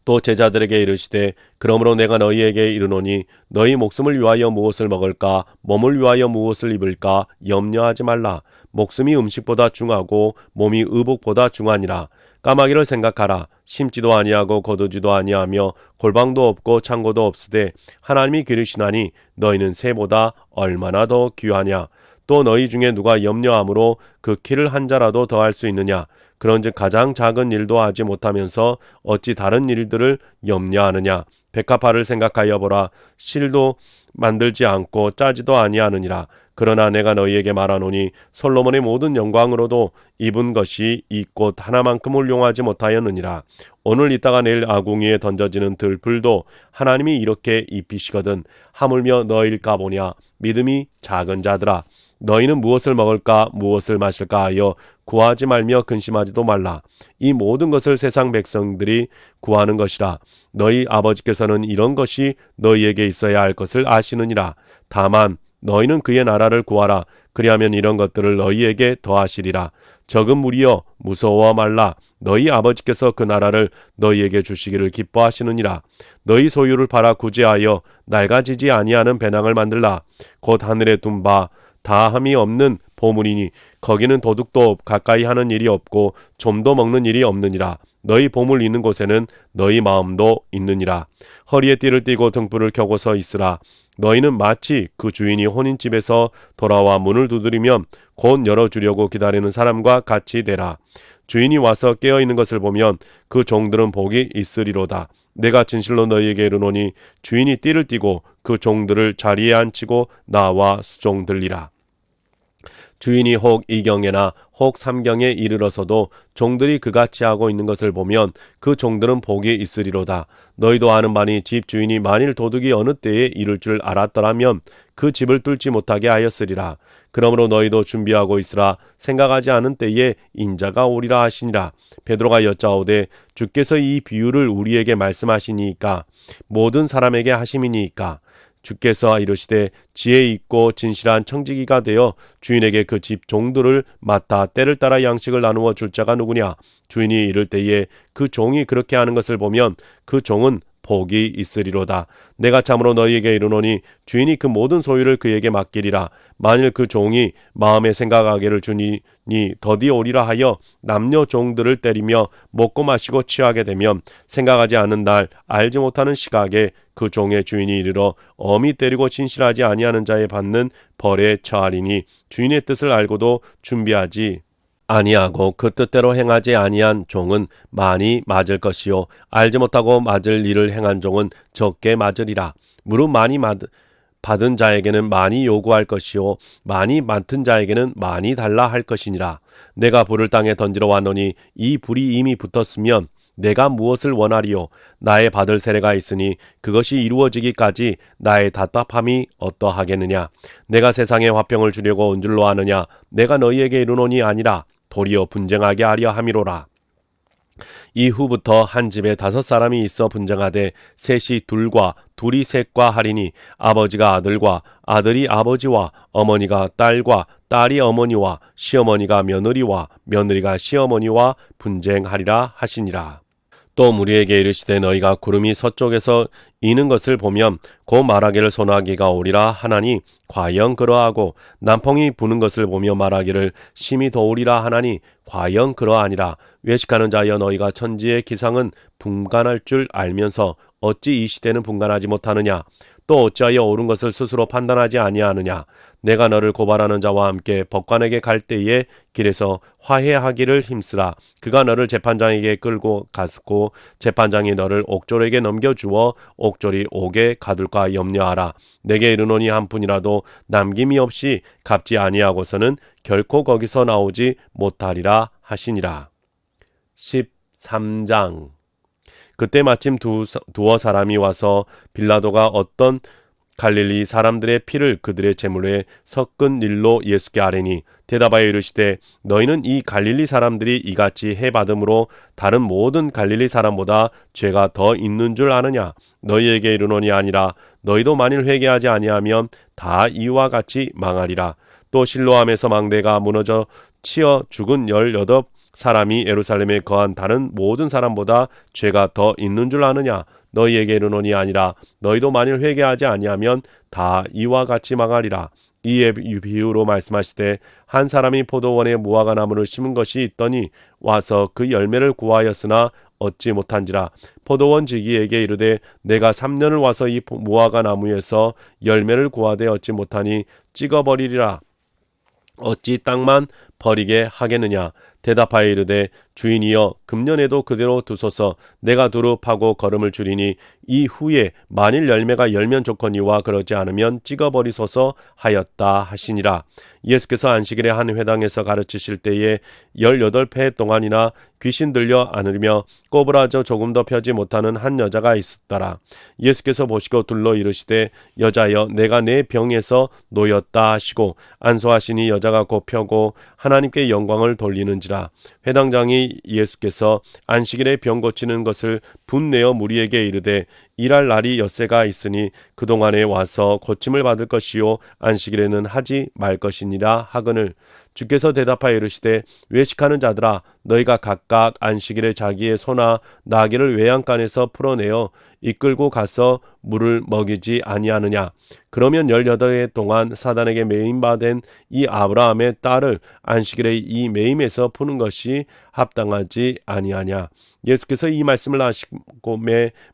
또 제자들에게 이르시되 그러므로 내가 너희에게 이르노니 너희 목숨을 위하여 무엇을 먹을까 몸을 위하여 무엇을 입을까 염려하지 말라. 목숨이 음식보다 중하고 몸이 의복보다 중하니라. 까마귀를 생각하라. 심지도 아니하고 거두지도 아니하며 골방도 없고 창고도 없으되 하나님이 기르시나니 너희는 새보다 얼마나 더 귀하냐. 또 너희 중에 누가 염려함으로 그 키를 한 자라도 더할 수 있느냐. 그런즉 가장 작은 일도 하지 못하면서 어찌 다른 일들을 염려하느냐. 백합화를 생각하여 보라. 실도 만들지 않고 짜지도 아니하느니라. 그러나 내가 너희에게 말하노니 솔로몬의 모든 영광으로도 입은 것이 이 꽃 하나만큼 훌륭하지 못하였느니라. 오늘 있다가 내일 아궁이에 던져지는 들풀도 하나님이 이렇게 입히시거든 하물며 너희일까 보냐. 믿음이 작은 자들아 너희는 무엇을 먹을까 무엇을 마실까 하여 구하지 말며 근심하지도 말라. 이 모든 것을 세상 백성들이 구하는 것이라. 너희 아버지께서는 이런 것이 너희에게 있어야 할 것을 아시느니라. 다만 너희는 그의 나라를 구하라. 그리하면 이런 것들을 너희에게 더하시리라. 적은 무리여 무서워 말라. 너희 아버지께서 그 나라를 너희에게 주시기를 기뻐하시느니라. 너희 소유를 팔아 구제하여 낡아지지 아니하는 배낭을 만들라. 곧 하늘에 둔 바 다함이 없는 보물이니 거기는 도둑도 가까이 하는 일이 없고 좀도 먹는 일이 없느니라. 너희 보물 있는 곳에는 너희 마음도 있느니라. 허리에 띠를 띠고 등불을 켜고서 있으라. 너희는 마치 그 주인이 혼인집에서 돌아와 문을 두드리면 곧 열어주려고 기다리는 사람과 같이 되라. 주인이 와서 깨어있는 것을 보면 그 종들은 복이 있으리로다. 내가 진실로 너희에게 이르노니 주인이 띠를 띠고 그 종들을 자리에 앉히고 나와 수종들리라. 주인이 혹 이경에나 혹 삼경에 이르러서도 종들이 그같이 하고 있는 것을 보면 그 종들은 복이 있으리로다. 너희도 아는 바니 집 주인이 만일 도둑이 어느 때에 이를 줄 알았더라면 그 집을 뚫지 못하게 하였으리라. 그러므로 너희도 준비하고 있으라. 생각하지 않은 때에 인자가 오리라 하시니라. 베드로가 여짜오되 주께서 이 비유를 우리에게 말씀하시니까 모든 사람에게 하심이니까. 주께서 이르시되 지혜 있고 진실한 청지기가 되어 주인에게 그 집 종들을 맡아 때를 따라 양식을 나누어 줄 자가 누구냐. 주인이 이를 때에 그 종이 그렇게 하는 것을 보면 그 종은 복이 있으리로다. 내가 참으로 너희에게 이르노니 주인이 그 모든 소유를 그에게 맡기리라. 만일 그 종이 마음에 생각하기를 주인이 더디 오리라 하여 남녀 종들을 때리며 먹고 마시고 취하게 되면 생각하지 않은 날 알지 못하는 시각에 그 종의 주인이 이르러 엄히 때리고 진실하지 아니하는 자에 받는 벌에 처하리니 주인의 뜻을 알고도 준비하지 아니하고 그 뜻대로 행하지 아니한 종은 많이 맞을 것이요 알지 못하고 맞을 일을 행한 종은 적게 맞으리라. 무릇 많이 받은 자에게는 많이 요구할 것이요 많이 맡은 자에게는 많이 달라 할 것이니라. 내가 불을 땅에 던지러 왔노니 이 불이 이미 붙었으면 내가 무엇을 원하리요. 나의 받을 세례가 있으니 그것이 이루어지기까지 나의 답답함이 어떠하겠느냐. 내가 세상에 화평을 주려고 온 줄로 아느냐. 내가 너희에게 이르노니 아니라 도리어 분쟁하게 하려 함이로라. 이후부터 한 집에 5 사람이 있어 분쟁하되 셋이 둘과 둘이 셋과 하리니 아버지가 아들과 아들이 아버지와 어머니가 딸과 딸이 어머니와 시어머니가 며느리와 며느리가 시어머니와 분쟁하리라 하시니라. 또 무리에게 이르시되 너희가 구름이 서쪽에서 이는 것을 보면 곧 말하기를 소나기가 오리라 하나니 과연 그러하고 남풍이 부는 것을 보며 말하기를 심히 더우리라 하나니 과연 그러하니라. 외식하는 자여 너희가 천지의 기상은 분간할 줄 알면서 어찌 이 시대는 분간하지 못하느냐. 또 어찌하여 옳은 것을 스스로 판단하지 아니하느냐. 내가 너를 고발하는 자와 함께 법관에게 갈 때에 길에서 화해하기를 힘쓰라. 그가 너를 재판장에게 끌고 갔고 재판장이 너를 옥졸에게 넘겨주어 옥졸이 옥에 가둘까 염려하라. 내게 이르노니 한 푼이라도 남김이 없이 갚지 아니하고서는 결코 거기서 나오지 못하리라 하시니라. 13장. 그때 마침 두어 사람이 와서 빌라도가 어떤 갈릴리 사람들의 피를 그들의 제물에 섞은 일로 예수께 아뢰니 대답하여 이르시되 너희는 이 갈릴리 사람들이 이같이 해받음으로 다른 모든 갈릴리 사람보다 죄가 더 있는 줄 아느냐. 너희에게 이르노니 아니라 너희도 만일 회개하지 아니하면 다 이와 같이 망하리라. 또 실로암에서 망대가 무너져 치어 죽은 18 사람이 예루살렘에 거한 다른 모든 사람보다 죄가 더 있는 줄 아느냐. 너희에게 이르노니 아니라 너희도 만일 회개하지 아니하면 다 이와 같이 망하리라. 이 비유로 말씀하시되 한 사람이 포도원에 무화과 나무를 심은 것이 있더니 와서 그 열매를 구하였으나 얻지 못한지라. 포도원 지기에게 이르되 내가 3년을 와서 이 무화과 나무에서 열매를 구하되 얻지 못하니 찍어버리리라. 어찌 땅만 버리게 하겠느냐. 대답하여 이르되 주인이여 금년에도 그대로 두소서. 내가 두루 파고 거름을 줄이니 이후에 만일 열매가 열면 좋거니와 그러지 않으면 찍어버리소서 하였다 하시니라. 예수께서 안식일에 한 회당에서 가르치실 때에 18회 동안이나 귀신 들려 안으며 꼬부라져 조금 더 펴지 못하는 한 여자가 있었더라. 예수께서 보시고 둘러 이르시되 여자여 내가 내 병에서 놓였다 하시고 안수하시니 여자가 곧 펴고 하나님께 영광을 돌리는지라. 회당장이 예수께서 안식일에 병 고치는 것을 분내어 무리에게 이르되 일할 날이 엿새가 있으니 그동안에 와서 고침을 받을 것이요 안식일에는 하지 말 것이니라 하거늘 주께서 대답하여 이르시되 외식하는 자들아 너희가 각각 안식일에 자기의 소나 나귀를 외양간에서 풀어내어 이끌고 가서 물을 먹이지 아니하느냐. 그러면 18해 동안 사단에게 매임받은 이 아브라함의 딸을 안식일에 이 매임에서 푸는 것이 합당하지 아니하냐. 예수께서 이 말씀을 하시고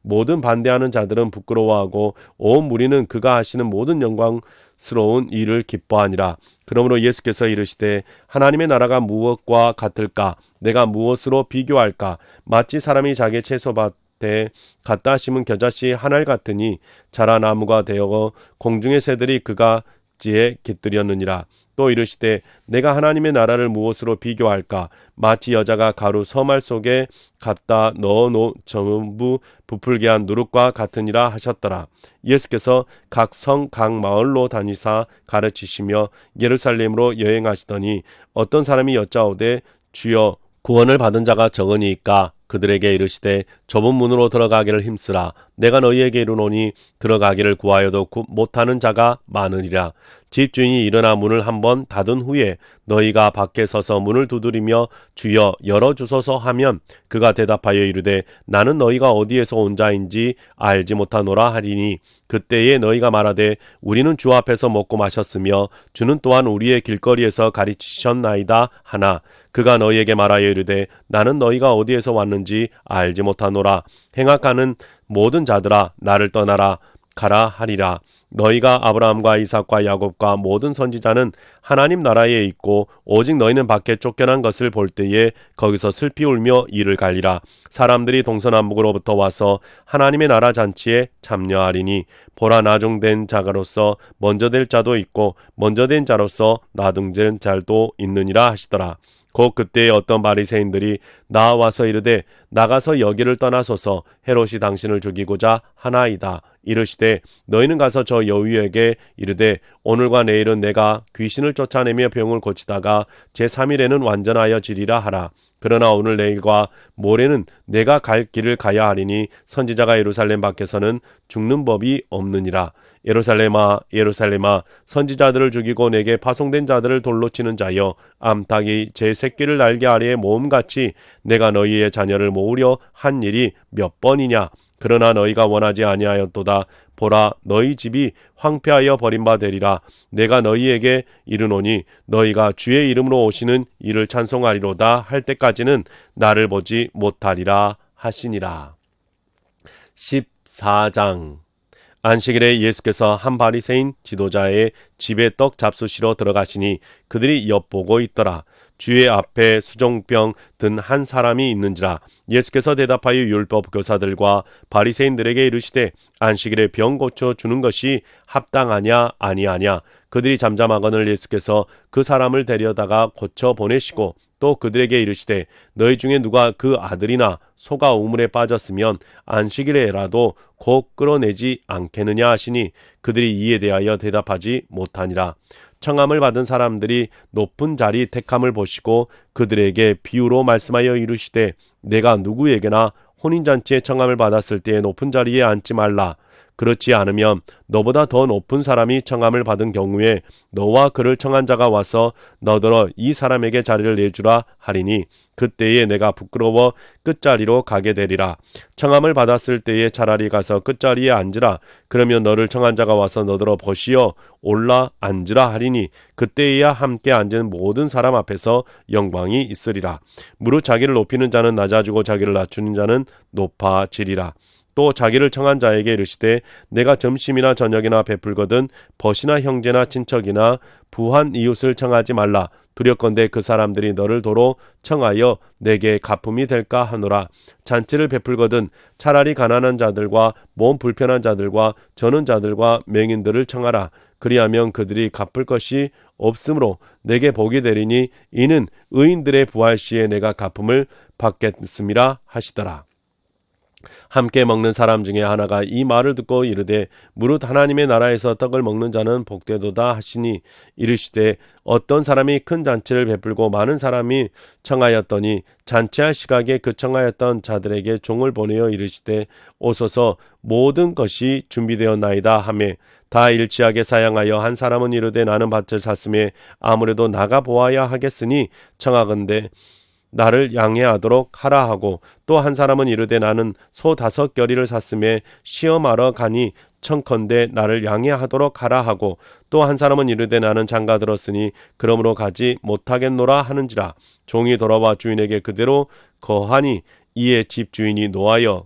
모든 반대하는 자들은 부끄러워하고 온 무리는 그가 하시는 모든 영광스러운 일을 기뻐하니라. 그러므로 예수께서 이르시되 하나님의 나라가 무엇과 같을까? 내가 무엇으로 비교할까? 마치 사람이 자기 채소밭에 갖다 심은 겨자씨 한 알 같으니 자라 나무가 되어 공중의 새들이 그가 지에 깃들였느니라. 또 이르시되 내가 하나님의 나라를 무엇으로 비교할까? 마치 여자가 가루 서말 속에 갖다 넣어 전부 부풀게 한 누룩과 같으니라 하셨더라. 예수께서 각 성 각 마을로 다니사 가르치시며 예루살렘으로 여행하시더니 어떤 사람이 여짜오되 주여 구원을 받은 자가 적으니까 그들에게 이르시되 좁은 문으로 들어가기를 힘쓰라. 내가 너희에게 이르노니 들어가기를 구하여도 못하는 자가 많으리라. 집주인이 일어나 문을 한번 닫은 후에 너희가 밖에 서서 문을 두드리며 주여 열어주소서 하면 그가 대답하여 이르되 나는 너희가 어디에서 온 자인지 알지 못하노라 하리니 그때에 너희가 말하되 우리는 주 앞에서 먹고 마셨으며 주는 또한 우리의 길거리에서 가르치셨나이다 하나 그가 너희에게 말하여 이르되 나는 너희가 어디에서 왔는지 알지 못하노라. 행악하는 모든 자들아 나를 떠나라 가라 하리라. 너희가 아브라함과 이삭과 야곱과 모든 선지자는 하나님 나라에 있고 오직 너희는 밖에 쫓겨난 것을 볼 때에 거기서 슬피 울며 이를 갈리라. 사람들이 동서남북으로부터 와서 하나님의 나라 잔치에 참여하리니 보라 나중된 자로서 먼저 될 자도 있고 먼저 된 자로서 나중된 자도 있느니라 하시더라. 곧 그때에 어떤 바리새인들이 나와서 이르되 나가서 여기를 떠나소서 헤롯이 당신을 죽이고자 하나이다. 이르시되 너희는 가서 저 여우에게 이르되 오늘과 내일은 내가 귀신을 쫓아내며 병을 고치다가 제3일에는 완전하여 지리라 하라. 그러나 오늘 내일과 모레는 내가 갈 길을 가야 하리니 선지자가 예루살렘 밖에서는 죽는 법이 없느니라. 예루살렘아 예루살렘아 선지자들을 죽이고 내게 파송된 자들을 돌로 치는 자여 암탉이 제 새끼를 날개 아래에 모음같이 내가 너희의 자녀를 모으려 한 일이 몇 번이냐. 그러나 너희가 원하지 아니하였도다. 보라 너희 집이 황폐하여 버림받으리라. 내가 너희에게 이르노니 너희가 주의 이름으로 오시는 이를 찬송하리로다 할 때까지는 나를 보지 못하리라 하시니라. 14장 안식일에 예수께서 한 바리새인 지도자의 집에 떡 잡수시러 들어가시니 그들이 엿보고 있더라. 주의 앞에 수종병 든 한 사람이 있는지라. 예수께서 대답하여 율법 교사들과 바리새인들에게 이르시되 안식일에 병 고쳐 주는 것이 합당하냐 아니하냐. 그들이 잠잠하거늘 예수께서 그 사람을 데려다가 고쳐 보내시고 또 그들에게 이르시되 너희 중에 누가 그 아들이나 소가 우물에 빠졌으면 안식일에라도 곧 끌어내지 않겠느냐 하시니 그들이 이에 대하여 대답하지 못하니라. 청함을 받은 사람들이 높은 자리 택함을 보시고 그들에게 비유로 말씀하여 이르시되 내가 누구에게나 혼인잔치에 청함을 받았을 때에 높은 자리에 앉지 말라. 그렇지 않으면 너보다 더 높은 사람이 청함을 받은 경우에 너와 그를 청한 자가 와서 너더러 이 사람에게 자리를 내주라 하리니 그때에 내가 부끄러워 끝자리로 가게 되리라. 청함을 받았을 때에 차라리 가서 끝자리에 앉으라. 그러면 너를 청한 자가 와서 너더러 보시어 올라 앉으라 하리니 그때에야 함께 앉은 모든 사람 앞에서 영광이 있으리라. 무릇 자기를 높이는 자는 낮아지고 자기를 낮추는 자는 높아지리라. 또 자기를 청한 자에게 이르시되 내가 점심이나 저녁이나 베풀거든 벗이나 형제나 친척이나 부한 이웃을 청하지 말라. 두렵건대 그 사람들이 너를 도로 청하여 내게 가품이 될까 하노라. 잔치를 베풀거든 차라리 가난한 자들과 몸 불편한 자들과 저는 자들과 맹인들을 청하라. 그리하면 그들이 갚을 것이 없으므로 내게 복이 되리니 이는 의인들의 부활 시에 내가 가품을 받겠음이라 하시더라. 함께 먹는 사람 중에 하나가 이 말을 듣고 이르되 무릇 하나님의 나라에서 떡을 먹는 자는 복되도다 하시니 이르시되 어떤 사람이 큰 잔치를 베풀고 많은 사람이 청하였더니 잔치할 시각에 그 청하였던 자들에게 종을 보내어 이르시되 오소서 모든 것이 준비되었나이다 하며 다 일치하게 사양하여 한 사람은 이르되 나는 밭을 샀음에 아무래도 나가 보아야 하겠으니 청하건대 나를 양해하도록 하라 하고 또 한 사람은 이르되 나는 소 5겨리를 샀음에 시험하러 가니 청컨대 나를 양해하도록 하라 하고 또 한 사람은 이르되 나는 장가 들었으니 그러므로 가지 못하겠노라 하는지라. 종이 돌아와 주인에게 그대로 거하니 이에 집 주인이 노하여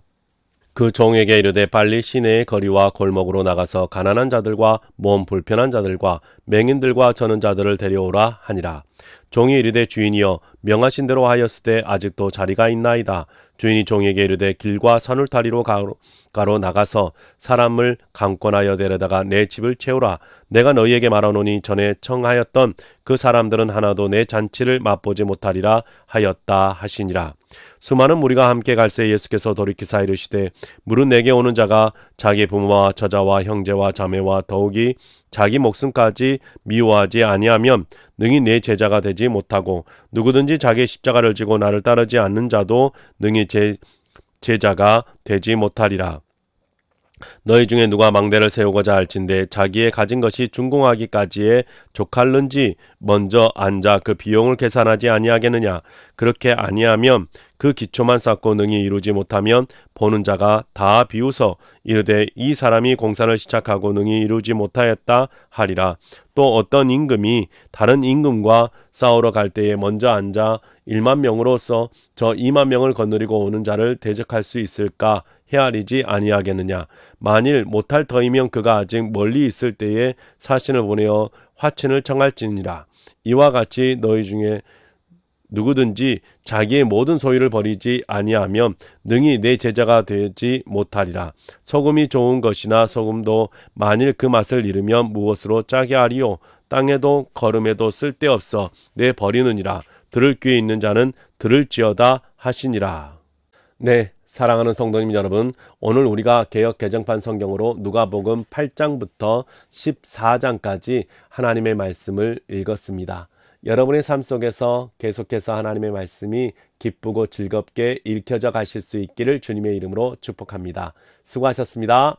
그 종에게 이르되 빨리 시내의 거리와 골목으로 나가서 가난한 자들과 몸 불편한 자들과 맹인들과 저는 자들을 데려오라 하니라. 종이 이르되 주인이여 명하신 대로 하였으되 아직도 자리가 있나이다. 주인이 종에게 이르되 길과 산울타리로 가로 나가서 사람을 강권하여 데려다가 내 집을 채우라. 내가 너희에게 말하노니 전에 청하였던 그 사람들은 하나도 내 잔치를 맛보지 못하리라 하였다 하시니라. 수많은 무리가 함께 갈새 예수께서 돌이키사 이르시되 무릇 내게 오는 자가 자기 부모와 처자와 형제와 자매와 더욱이 자기 목숨까지 미워하지 아니하면 능히 내 제자가 되지 못하고 누구든지 자기 십자가를 지고 나를 따르지 않는 자도 능히 제자가 되지 못하리라. 너희 중에 누가 망대를 세우고자 할진대 자기의 가진 것이 준공하기까지에 족할는지 먼저 앉아 그 비용을 계산하지 아니하겠느냐. 그렇게 아니하면 그 기초만 쌓고 능히 이루지 못하면 보는 자가 다 비웃어 이르되 이 사람이 공사를 시작하고 능히 이루지 못하였다 하리라. 또 어떤 임금이 다른 임금과 싸우러 갈 때에 먼저 앉아 1만 명으로서 저 2만 명을 거느리고 오는 자를 대적할 수 있을까 헤아리지 아니하겠느냐. 만일 못할 터이면 그가 아직 멀리 있을 때에 사신을 보내어 화친을 청할지니라. 이와 같이 너희 중에 누구든지 자기의 모든 소유를 버리지 아니하면 능히 내 제자가 되지 못하리라. 소금이 좋은 것이나 소금도 만일 그 맛을 잃으면 무엇으로 짜게 하리요. 땅에도 거름에도 쓸데없어 내 버리느니라. 들을 귀에 있는 자는 들을지어다 하시니라. 네, 사랑하는 성도님 여러분, 오늘 우리가 개역 개정판 성경으로 누가복음 8장부터 14장까지 하나님의 말씀을 읽었습니다. 여러분의 삶 속에서 계속해서 하나님의 말씀이 기쁘고 즐겁게 읽혀져 가실 수 있기를 주님의 이름으로 축복합니다. 수고하셨습니다.